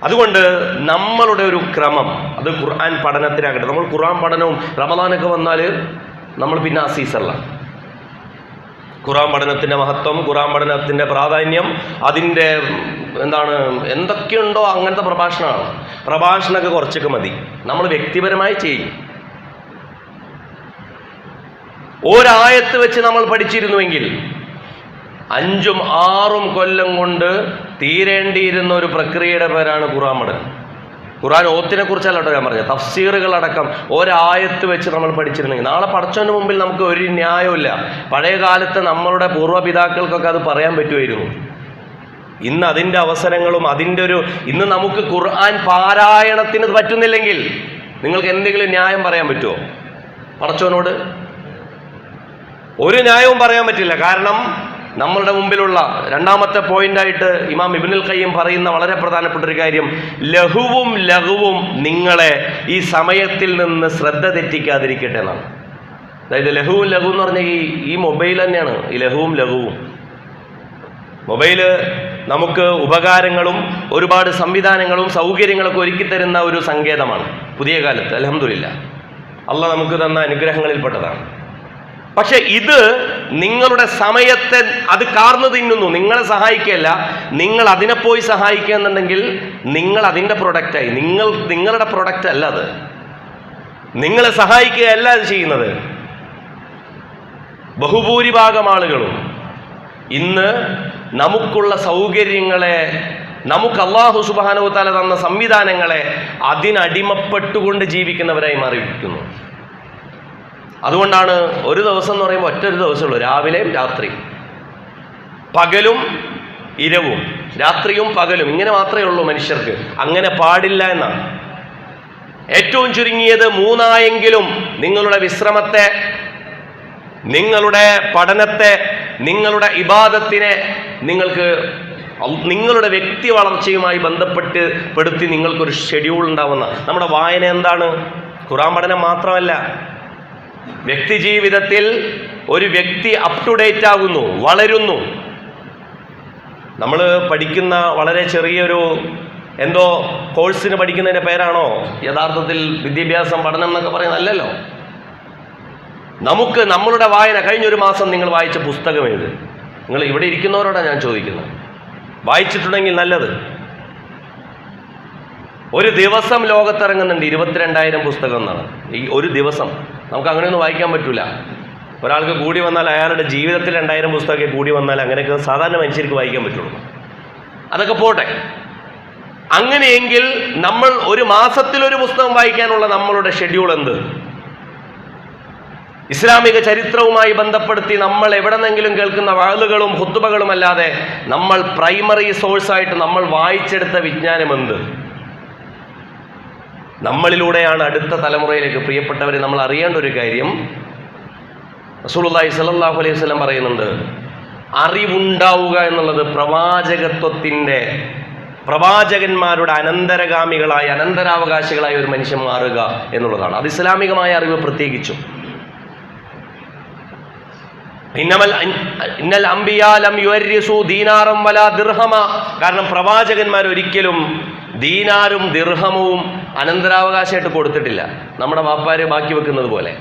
അതുകൊണ്ട് നമ്മളുടെ ഒരു ക്രമം, അത് ഖുർആൻ പഠനത്തിനാകട്ടെ. നമ്മൾ ഖുർആൻ പഠനവും റമദാനൊക്കെ വന്നാൽ നമ്മൾ പിന്നെ ആ സീസണിലാണ്. ഖുർആൻ പഠനത്തിൻ്റെ മഹത്വം, ഖുർആൻ പഠനത്തിൻ്റെ പ്രാധാന്യം, അതിൻ്റെ എന്തൊക്കെയുണ്ടോ അങ്ങനത്തെ പ്രഭാഷണമൊക്കെ കുറച്ചൊക്കെ മതി. നമ്മൾ വ്യക്തിപരമായി ചെയ്യും. ഒരായത്ത് വെച്ച് നമ്മൾ പഠിച്ചിരുന്നുവെങ്കിൽ 5-6 കൊല്ലം കൊണ്ട് തീരേണ്ടിയിരുന്ന ഒരു പ്രക്രിയയുടെ പേരാണ് ഖുർആൻ പഠനം. ഖുർആൻ ഓത്തിനെ കുറിച്ചല്ല കേട്ടോ ഞാൻ പറഞ്ഞത്, തഫ്സീറുകളടക്കം ഒരായത്ത് വെച്ച് നമ്മൾ പഠിച്ചിരുന്നെങ്കിൽ നാളെ പടച്ചവൻ്റെ മുമ്പിൽ നമുക്ക് ഒരു ന്യായമില്ല. പഴയ കാലത്ത് നമ്മളുടെ പൂർവ്വപിതാക്കൾക്കൊക്കെ അത് പറയാൻ പറ്റുമായിരുന്നു. ഇന്ന് അതിൻ്റെ അവസരങ്ങളും ഇന്ന് നമുക്ക് ഖുർആൻ പാരായണത്തിന് പറ്റുന്നില്ലെങ്കിൽ നിങ്ങൾക്ക് എന്തെങ്കിലും ന്യായം പറയാൻ പറ്റുമോ പടച്ചവനോട്? ഒരു ന്യായവും പറയാൻ പറ്റില്ല. കാരണം നമ്മളുടെ മുമ്പിലുള്ള 2-ാമത്തെ പോയിന്റായിട്ട് ഇമാം ഇബ്നുൽ ഖയ്യിം പറയുന്ന വളരെ പ്രധാനപ്പെട്ട ഒരു കാര്യം, ലഹുവും ലഘുവും നിങ്ങളെ ഈ സമയത്തിൽ നിന്ന് ശ്രദ്ധ തെറ്റിക്കാതിരിക്കട്ടെ എന്നാണ്. അതായത് ലഹുവും ലഘു എന്ന് പറഞ്ഞാൽ ഈ മൊബൈൽ തന്നെയാണ് ഈ ലഹുവും ലഘുവും. മൊബൈല് നമുക്ക് ഉപകാരങ്ങളും ഒരുപാട് സംവിധാനങ്ങളും സൗകര്യങ്ങളൊക്കെ ഒരുക്കി തരുന്ന ഒരു സങ്കേതമാണ് പുതിയ കാലത്ത്. അൽഹംദുലില്ലാഹ്, അള്ളാഹ് നമുക്ക് തന്ന അനുഗ്രഹങ്ങളിൽപ്പെട്ടതാണ്. പക്ഷെ ഇത് നിങ്ങളുടെ സമയത്തെ അത് കാർന്നു തിന്നുന്നു. നിങ്ങളെ സഹായിക്കുകയല്ല, നിങ്ങൾ അതിനെ പോയി സഹായിക്കുക എന്നുണ്ടെങ്കിൽ നിങ്ങൾ അതിൻ്റെ പ്രൊഡക്റ്റായി. നിങ്ങളുടെ പ്രൊഡക്റ്റ് അല്ല അത്. നിങ്ങളെ സഹായിക്കുകയല്ല അത് ചെയ്യുന്നത്. ബഹുഭൂരിഭാഗം ആളുകളും ഇന്ന് നമുക്കുള്ള സൗകര്യങ്ങളെ, നമുക്ക് അല്ലാഹു സുബ്ഹാനഹു വ തആല തന്ന സംവിധാനങ്ങളെ അതിനടിമപ്പെട്ടുകൊണ്ട് ജീവിക്കുന്നവരായി മാറിയിരിക്കുന്നു. അതുകൊണ്ടാണ് ഒരു ദിവസം എന്ന് പറയുമ്പോൾ ഒറ്റൊരു ദിവസമുള്ളൂ, രാവിലെയും രാത്രിയും, പകലും ഇരവും, രാത്രിയും പകലും, ഇങ്ങനെ മാത്രമേ ഉള്ളൂ മനുഷ്യർക്ക്. അങ്ങനെ പാടില്ല എന്നാണ്. ഏറ്റവും ചുരുങ്ങിയത് 3 നിങ്ങളുടെ വിശ്രമത്തെ, നിങ്ങളുടെ പഠനത്തെ, നിങ്ങളുടെ ഇബാദത്തിനെ നിങ്ങളുടെ വ്യക്തി വളർച്ചയുമായി ബന്ധപ്പെടുത്തി നിങ്ങൾക്കൊരു ഷെഡ്യൂൾ ഉണ്ടാവുന്ന. നമ്മുടെ വായന എന്താണ്? ഖുർആൻ പഠനം മാത്രമല്ല, വ്യക്തിജീവിതത്തിൽ ഒരു വ്യക്തി അപ് ടു ഡേറ്റ് ആകുന്നു, വളരുന്നു. നമ്മൾ പഠിക്കുന്ന വളരെ ചെറിയൊരു എന്തോ കോഴ്സിന് പഠിക്കുന്നതിൻ്റെ പേരാണോ യഥാർത്ഥത്തിൽ വിദ്യാഭ്യാസം, പഠനം എന്നൊക്കെ പറയുന്നത്? അല്ലല്ലോ. നമുക്ക് നമ്മളുടെ വായന, കഴിഞ്ഞൊരു മാസം നിങ്ങൾ വായിച്ച പുസ്തകം ഏത്? നിങ്ങൾ ഇവിടെ ഇരിക്കുന്നവരോടാണ് ഞാൻ ചോദിക്കുന്നത്. വായിച്ചിട്ടുണ്ടെങ്കിൽ നല്ലത്. ഒരു ദിവസം ലോകത്തിറങ്ങുന്നുണ്ട് 22,000 പുസ്തകം എന്നാണ്. ഈ ഒരു ദിവസം നമുക്ക് അങ്ങനെയൊന്നും വായിക്കാൻ പറ്റൂല. ഒരാൾക്ക് കൂടി വന്നാൽ അയാളുടെ ജീവിതത്തിൽ 2000 പുസ്തകമൊക്കെ കൂടി വന്നാൽ അങ്ങനെയൊക്കെ സാധാരണ മനുഷ്യർക്ക് വായിക്കാൻ പറ്റുള്ളൂ. അതൊക്കെ പോട്ടെ. അങ്ങനെയെങ്കിൽ നമ്മൾ ഒരു മാസത്തിലൊരു പുസ്തകം വായിക്കാനുള്ള നമ്മളുടെ ഷെഡ്യൂൾ എന്ത്? ഇസ്ലാമിക ചരിത്രവുമായി ബന്ധപ്പെടുത്തി നമ്മൾ എവിടെന്നെങ്കിലും കേൾക്കുന്ന വഅളുകളും ഖുത്ബകളും അല്ലാതെ നമ്മൾ പ്രൈമറി സോഴ്സായിട്ട് നമ്മൾ വായിച്ചെടുത്ത വിജ്ഞാനം എന്ത്? നമ്മളിലൂടെയാണ് അടുത്ത തലമുറയിലേക്ക്, പ്രിയപ്പെട്ടവരെ, നമ്മൾ അറിയേണ്ട ഒരു കാര്യം, റസൂലുള്ളാഹി സ്വല്ലല്ലാഹു അലൈഹി വസല്ലം പറയുന്നുണ്ട്, അറിവുണ്ടാവുക എന്നുള്ളത് പ്രവാചകന്മാരുടെ അനന്തരഗാമികളായ, അനന്തരാവകാശികളായ ഒരു മനുഷ്യൻ മാറുക എന്നുള്ളതാണ്. അത് ഇസ്ലാമികമായ അറിവ് പ്രത്യേകിച്ചും. ഇന്നൽ അംബിയാ ലം യുവരിസു ദീനാറൻ വലാ ദിർഹമ. കാരണം പ്രവാചകന്മാർ ഒരിക്കലും ദീനാരും ദിർഹമവും അനന്തരാവകാശമായിട്ട് കൊടുത്തിട്ടില്ല. നമ്മുടെ വാപ്പാര് ബാക്കി വെക്കുന്നത് പോലെ.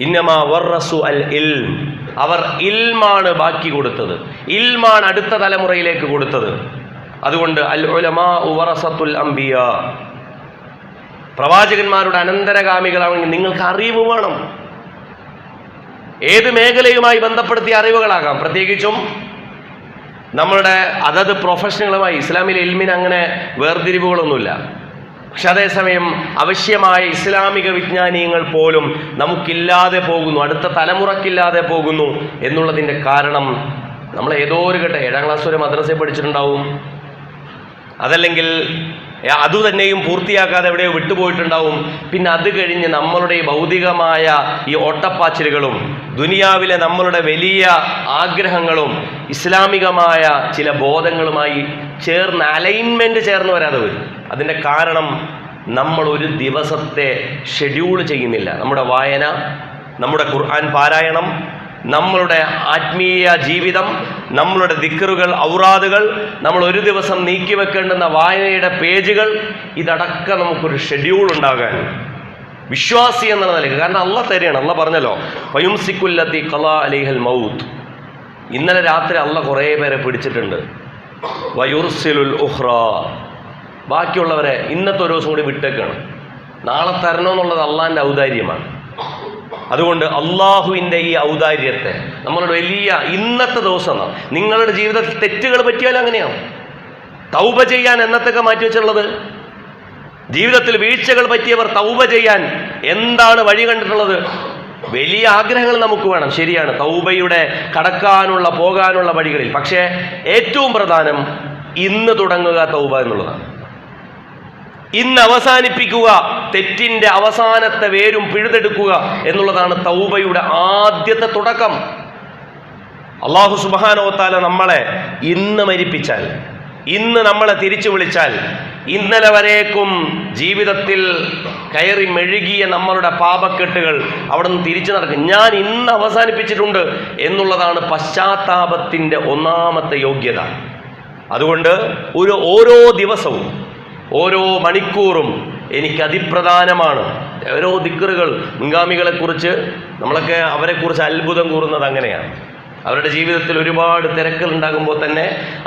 ഇന്നമാ വറസു അൽ ഇൽം. അവർ ഇൽമാണ് ബാക്കി കൊടുത്തത്, ഇൽമാണ് അടുത്ത തലമുറയിലേക്ക് കൊടുത്തത്. അതുകൊണ്ട് അൽ ഉലമാ വറസത്തുൽ അംബിയാ. പ്രവാചകന്മാരുടെ അനന്തരഗാമികളാണെങ്കിൽ നിങ്ങൾക്ക് അറിവ് വേണം. ഏത് മേഖലയുമായി ബന്ധപ്പെടുത്തിയ അറിവുകളാകാം. പ്രത്യേകിച്ചും നമ്മളുടെ അതത് പ്രൊഫഷണലുമായി ഇസ്ലാമിലെ ഇൽമിന് അങ്ങനെ വേർതിരിവുകളൊന്നുമില്ല. പക്ഷെ അതേസമയം ആവശ്യമായ ഇസ്ലാമിക വിജ്ഞാനീയങ്ങൾ പോലും നമുക്കില്ലാതെ പോകുന്നു, അടുത്ത തലമുറക്കില്ലാതെ പോകുന്നു എന്നുള്ളതിൻ്റെ കാരണം നമ്മൾ ഏതോ ഒരു ഘട്ടം 7ാം ക്ലാസ് വരെ മദ്രസയിൽ പഠിച്ചിട്ടുണ്ടാവും. അതല്ലെങ്കിൽ അതുതന്നെയും പൂർത്തിയാക്കാതെ എവിടെയോ വിട്ടുപോയിട്ടുണ്ടാവും. പിന്നെ അത് കഴിഞ്ഞ് നമ്മളുടെ ഭൗതികമായ ഈ ഓട്ടപ്പാച്ചിലുകളും ദുനിയാവിലെ നമ്മളുടെ വലിയ ആഗ്രഹങ്ങളും ഇസ്ലാമികമായ ചില ബോധങ്ങളുമായി ചേർന്ന് അലൈൻമെൻറ്റ് ചേർന്ന് വരാതെ വരും. അതിൻ്റെ കാരണം നമ്മൾ ഒരു ദിവസത്തെ ഷെഡ്യൂൾ ചെയ്യുന്നില്ല. നമ്മുടെ വായന, നമ്മുടെ ഖുർആൻ പാരായണം, നമ്മളുടെ ആത്മീയ ജീവിതം, നമ്മളുടെ ദിക്റുകൾ, ഔറാദുകൾ, നമ്മൾ ഒരു ദിവസം നീക്കിവെക്കേണ്ടുന്ന വായനയുടെ പേജുകൾ, ഇതടക്കം നമുക്കൊരു ഷെഡ്യൂൾ ഉണ്ടാകാൻ വിശ്വാസി എന്നുള്ള നിലയ്ക്ക്. കാരണം അള്ളാഹ് തരികയാണ്. അള്ളാഹ് പറഞ്ഞല്ലോ, ഫയുംസിക്കുല്ലത്തി ഖലാ അലൈഹൽ മൗത്ത്. ഇന്നലെ രാത്രി അള്ളാഹ് കുറേ പേരെ പിടിച്ചിട്ടുണ്ട്. വയുർസിലുൽ ഉഖ്റാ. ബാക്കിയുള്ളവരെ ഇന്നത്തെ ഒരു ദിവസം കൂടി വിട്ടേക്കാണ്. നാളെ തരണമെന്നുള്ളത് അള്ളാഹിൻ്റെ ഔദാര്യമാണ്. അതുകൊണ്ട് അള്ളാഹുവിൻ്റെ ഈ ഔദാര്യത്തെ നമ്മളുടെ വലിയ ഇന്നത്തെ ദിവസം, നിങ്ങളുടെ ജീവിതത്തിൽ തെറ്റുകൾ പറ്റിയാൽ അങ്ങനെയാണ്. തൗബ ചെയ്യാൻ എന്നത്തൊക്കെ മാറ്റി വെച്ചുള്ളത്, ജീവിതത്തിൽ വീഴ്ചകൾ പറ്റിയവർ തൗബ ചെയ്യാൻ എന്താണ് വഴി കണ്ടിട്ടുള്ളത്? വലിയ ആഗ്രഹങ്ങൾ നമുക്ക് വേണം, ശരിയാണ്, തൗബയുടെ കടക്കാനുള്ള പോകാനുള്ള വഴികളിൽ. പക്ഷേ ഏറ്റവും പ്രധാനം ഇന്ന് തുടങ്ങുക തൗബ എന്നുള്ളതാണ്. ഇന്ന് അവസാനിപ്പിക്കുക, തെറ്റിൻ്റെ അവസാനത്തെ വേരും പിഴുതെടുക്കുക എന്നുള്ളതാണ് തൗബയുടെ ആദ്യത്തെ തുടക്കം. അല്ലാഹു സുബ്ഹാനഹു വ തആല നമ്മളെ ഇന്ന് മരിപ്പിച്ചാൽ, ഇന്ന് നമ്മളെ തിരിച്ചു വിളിച്ചാൽ, ഇന്നലെ വരേക്കും ജീവിതത്തിൽ കയറി മെഴുകിയ നമ്മളുടെ പാപക്കെട്ടുകൾ അവിടെ നിന്ന് തിരിച്ചു നടക്കും. ഞാൻ ഇന്ന് അവസാനിപ്പിച്ചിട്ടുണ്ട് എന്നുള്ളതാണ് പശ്ചാത്താപത്തിൻ്റെ ഒന്നാമത്തെ യോഗ്യത. അതുകൊണ്ട് ഓരോ ദിവസവും, ഓരോ മണിക്കൂറും എനിക്ക് അതിപ്രധാനമാണ്. ഓരോ ദിക്റുകൾ, മുൻഗാമികളെക്കുറിച്ച് നമ്മളൊക്കെ അവരെക്കുറിച്ച് അത്ഭുതം കൂറുന്നത് അങ്ങനെയാണ്. അവരുടെ ജീവിതത്തിൽ ഒരുപാട് തിരക്കുകൾ ഉണ്ടാകുമ്പോൾ തന്നെ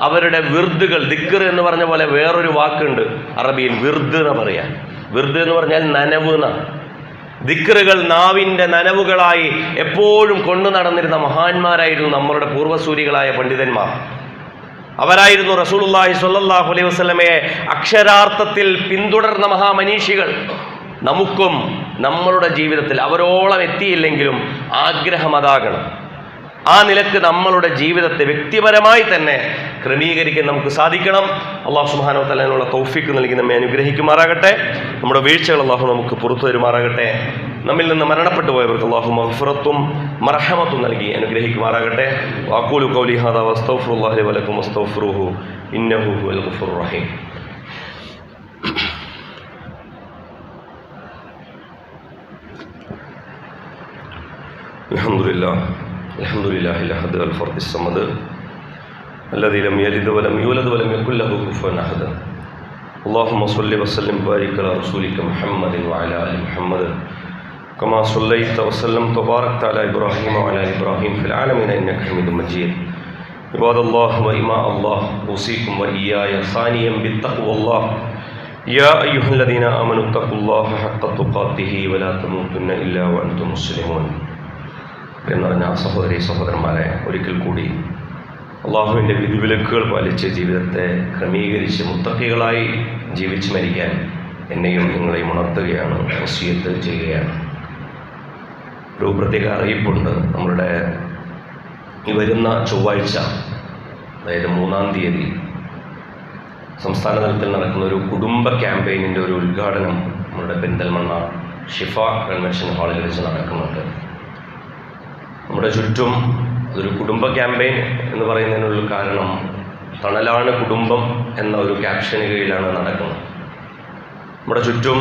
അവരുടെ വിർദുകൾ, ദിക്ർ എന്ന് പറഞ്ഞ പോലെ വേറൊരു വാക്കുണ്ട് അറബിയിൽ, വിർദ് എന്ന് പറയാം. വിർദ് എന്ന് പറഞ്ഞാൽ നനവ് എന്നാണ്. ദിക്റുകൾ നാവിൻ്റെ നനവുകളായി എപ്പോഴും കൊണ്ടു നടന്നിരുന്ന മഹാന്മാരായിരുന്നു നമ്മളുടെ പൂർവ്വസൂരികളായ പണ്ഡിതന്മാർ. അവരായിരുന്നു റസൂലുള്ളാഹി സ്വല്ലല്ലാഹു അലൈഹി വസല്ലമയെ അക്ഷരാർത്ഥത്തിൽ പിന്തുടർന്ന മഹാമനീഷികൾ. നമുക്കും നമ്മളുടെ ജീവിതത്തിൽ അവരോളം എത്തിയില്ലെങ്കിലും ആഗ്രഹം അതാകണം. ആ നിലക്ക് നമ്മളുടെ ജീവിതത്തെ വ്യക്തിപരമായി തന്നെ ക്രമീകരിക്കാൻ നമുക്ക് സാധിക്കണം. അല്ലാഹു സുബ്ഹാനഹു വ തആല തൗഫീഖ് നൽകി നമ്മെ അനുഗ്രഹിക്കുമാറാകട്ടെ. നമ്മുടെ വീഴ്ചകൾ അല്ലാഹു നമുക്ക് പുറത്തു തരുമാറാകട്ടെ. നമ്മിൽ നിന്ന് മരണപ്പെട്ടു പോയവർക്ക് അല്ലാഹു മഗ്ഫിറത്തും മർഹമത്തും നൽകി അനുഗ്രഹിക്കുമാറാകട്ടെ. വഅഖൂലു ഖൗലി ഹാദാ വസ്തഗ്ഫിറുല്ലാഹി ലി വലക്കും വസ്തഗ്ഫിറുഹു ഇന്നഹു ഹുവൽ ഗഫൂറുർ റഹീം. അൽഹംദുലില്ലാഹി الأحد الفرد الصمد الذي لم يلد ولم يولد ولم يكن له كفوا أحد. اللهم صل وسلم وبارك على رسولك محمد وعلى آل محمد كما صليت وسلمت وباركت على إبراهيم وعلى آل إبراهيم في العالمين إنك حميد مجيد. عباد الله وإماء الله، أوصيكم وإياي ثانيا بالتقوى الله. يا أيها الذين آمنوا اتقوا الله حق تقاته ولا تموتن إلا وأنتم مسلمون. എന്ന് പറഞ്ഞ സഹോദരന്മാരെ, ഒരിക്കൽ കൂടി അള്ളാഹുവിൻ്റെ വിധിവിലക്കുകൾ പാലിച്ച് ജീവിതത്തെ ക്രമീകരിച്ച് മുത്തഖികളായി ജീവിച്ച് മരിക്കാൻ എന്നെയും നിങ്ങളെയും ഉണർത്തുകയാണ്, വസിയത്ത് ചെയ്യുകയാണ്. ഒരു പ്രത്യേക അറിയിപ്പുണ്ട്. നമ്മളുടെ ഈ വരുന്ന ചൊവ്വാഴ്ച, അതായത് 3-ാം തീയതി സംസ്ഥാന തലത്തിൽ നടക്കുന്ന ഒരു കുടുംബ ക്യാമ്പയിനിൻ്റെ ഒരു ഉദ്ഘാടനം നമ്മുടെ പെരിന്തൽമണ്ണ ഷിഫ കൺവെൻഷൻ ഹാളിൽ വെച്ച് നടക്കുന്നുണ്ട്. നമ്മുടെ ചുറ്റും അതൊരു കുടുംബ ക്യാമ്പയിൻ എന്ന് പറയുന്നതിനുള്ള കാരണം, തണലാണ് കുടുംബം എന്ന ഒരു ക്യാപ്ഷന് കീഴിലാണ് നടക്കുന്നത്. നമ്മുടെ ചുറ്റും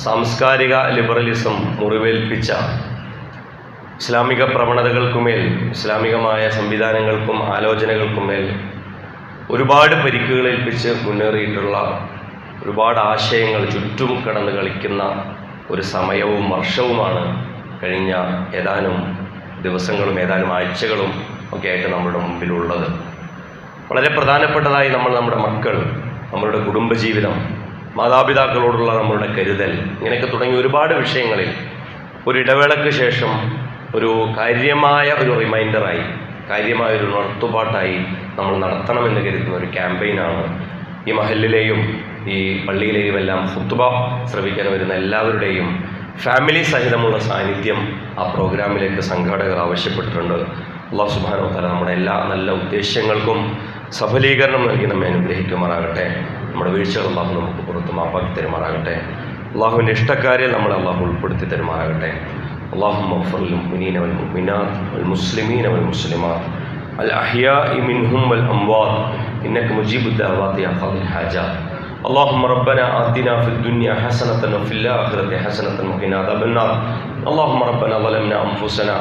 സാംസ്കാരിക ലിബറലിസം മുറിവേൽപ്പിച്ച ഇസ്ലാമിക പ്രവണതകൾക്കുമേൽ, ഇസ്ലാമികമായ സംവിധാനങ്ങൾക്കും ആലോചനകൾക്കുമേൽ ഒരുപാട് പരിക്കുകളേൽപ്പിച്ച് മുന്നേറിയിട്ടുള്ള ഒരുപാട് ആശയങ്ങൾ ചുറ്റും കടന്ന് കളിക്കുന്ന ഒരു സമയവും വർഷവുമാണ് കഴിഞ്ഞ ഏതാനും ദിവസങ്ങളും ഏതാനും ആഴ്ചകളും ഒക്കെ ആയിട്ട് നമ്മുടെ മുമ്പിലുള്ളത്. വളരെ പ്രധാനപ്പെട്ടതായി നമ്മുടെ മക്കൾ, നമ്മളുടെ കുടുംബജീവിതം, മാതാപിതാക്കളോടുള്ള നമ്മളുടെ കരുതൽ, ഇങ്ങനെയൊക്കെ തുടങ്ങിയ ഒരുപാട് വിഷയങ്ങളിൽ ഒരു ഇടവേളയ്ക്ക് ശേഷം ഒരു കാര്യമായ ഒരു റിമൈൻഡറായി, കാര്യമായ ഒരു ഉണർത്തുപാട്ടായി നമ്മൾ നടത്തണമെന്ന് കരുതുന്ന ഒരു ക്യാമ്പയിനാണ്. ഈ മഹല്ലിലെയും ഈ പള്ളിയിലെയും എല്ലാം ഖുത്ബ ശ്രവിക്കാൻ വരുന്ന എല്ലാവരുടെയും ഫാമിലി സഹിതമുള്ള സാന്നിധ്യം ആ പ്രോഗ്രാമിലേക്ക് സംഘാടകർ ആവശ്യപ്പെട്ടിട്ടുണ്ട്. അല്ലാഹു സുബ്ഹാനഹു വ തആല നമ്മുടെ എല്ലാ നല്ല ഉദ്ദേശ്യങ്ങൾക്കും സഫലീകരണം നൽകി നമ്മെ അനുഗ്രഹിക്കുമാറാകട്ടെ. നമ്മുടെ വീഴ്ചകൾ അല്ലാഹു നമുക്ക് പുറത്ത് മാപ്പാക്കി തരുമാറാകട്ടെ. അള്ളാഹുവിൻ്റെ ഇഷ്ടക്കാരിൽ നമ്മളെ അള്ളാഹു ഉൾപ്പെടുത്തി തരുമാറാകട്ടെ. اللهم اغفر للمؤمنين والمؤمنات والمسلمين والمسلمات الأحياء منهم والأموات إنك مجيب الدعوات يا قاضي الحاجات. اللهم ربنا آتنا في الدنيا حسنة وفي الآخرة حسنة وقنا عذاب النار. اللهم ربنا ظلمنا أنفسنا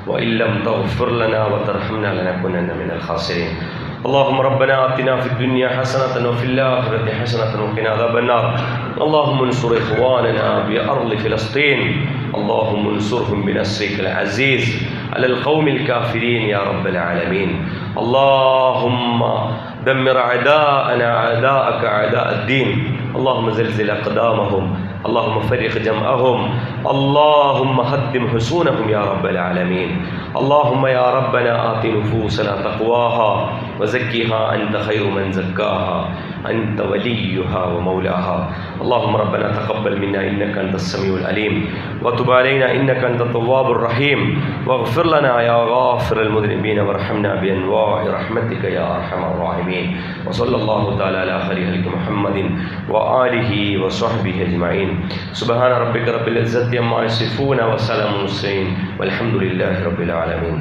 وإن لم تغفر لنا وترحمنا لنكونن من الخاسرين. اللهم ربنا آتنا في الدنيا حسنة وفي الآخرة حسنة وقنا عذاب النار. اللهم انصر إخواننا بأرض فلسطين. اللهم انصرهم بنصرك العزيز على القوم الكافرين يا رب العالمين. اللهم دمر أعداءنا أعداءك أعداء الدين. اللهم زلزل أقدامهم. اللهم فرق جمعهم. اللهم هدم حصونهم يا رب العالمين. اللهم يا ربنا آت نفوسنا تقواها وزكها أنت خير من زكاها أنت وليها ومولاها. اللهم ربنا تقبل منا إنك أنت السميع العليم وتب علينا إنك أنت التواب الرحيم واغفر لنا يا غافر المذنبين وارحمنا بأنواع رحمتك يا أرحم الراحمين. وصلى الله تعالى على خير خلق محمد وآله وصحبه أجمعين. سبحان ربك رب العزة عما يصفون وسلام على المرسلين والحمد لله رب العالمين.